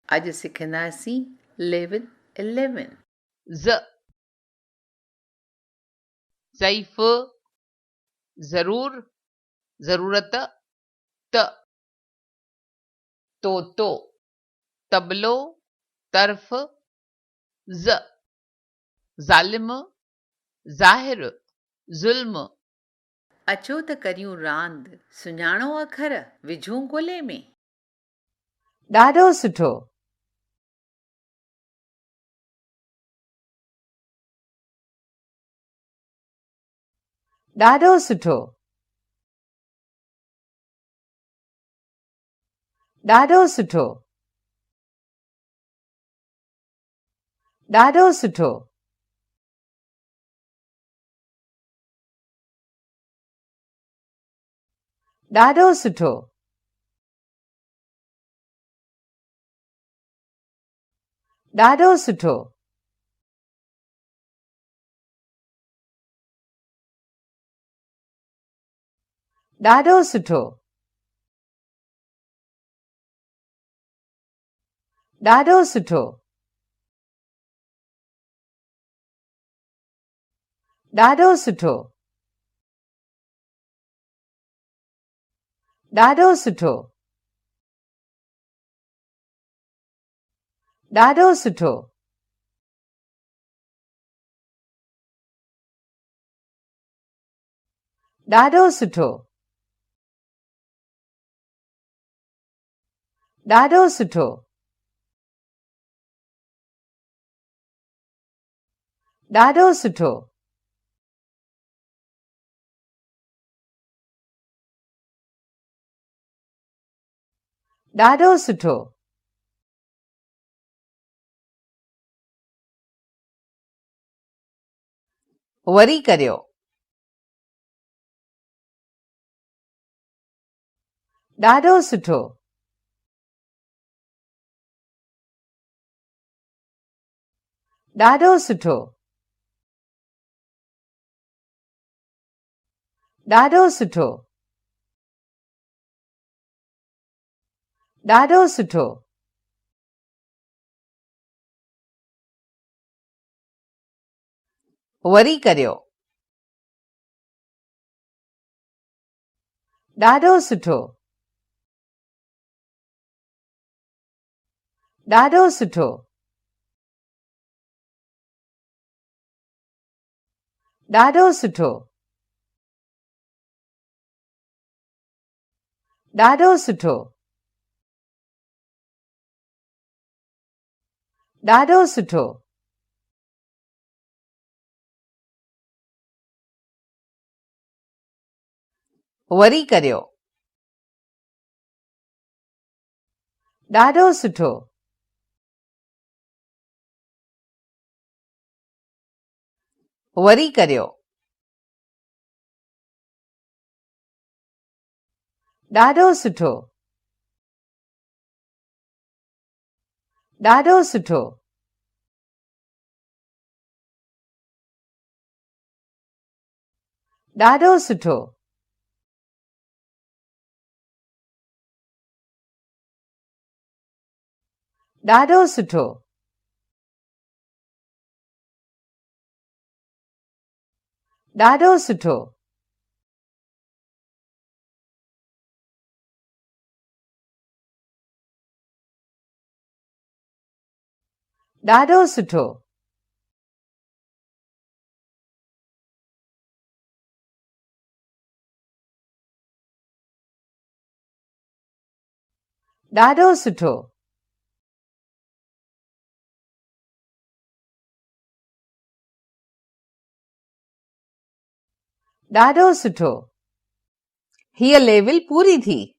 अॼु सिखंदासीं live with 11. ज़ईफ़, ज़रूर, ज़रूरत, तो, तबलो, तर्फ़, ज़ालिम, ज़ाहिर, ज़ुल्म। अचो त करियूं रांदि, सुञाणो अखर, विझूं ॻोले में। ॾाढो सुठो। ॾाढो सुठो। ॾाढो सुठो। ॾाढो सुठो। ॾाढो सुठो। ॾाढो सुठो। ॾाढो सुठो। ॾाढो सुठो। ॾाढो सुठो। ॾाढो सुठो। ॾाढो सुठो। ॾाढो सुठो। ॾाढो सुठो। ॾाढो सुठो। ॾाढो सुठो। वरी करियो। ॾाढो सुठो। ॾाढो सुठो। ॾाढो सुठो। ॾाढो सुठो। वरी करियो। ॾाढो सुठो। ॾाढो सुठो। ॾाढो सुठो। ॾाढो सुठो। ॾाढो सुठो। वरी करियो। ॾाढो सुठो। वरी करियो। ॾाढो सुठो। ॾाढो सुठो। ॾाढो सुठो। ॾाढो सुठो। ॾाढो सुठो। ॾाढो सुठो। ॾाढो सुठो। ॾाढो सुठो। हीअ लेवल पूरी थी।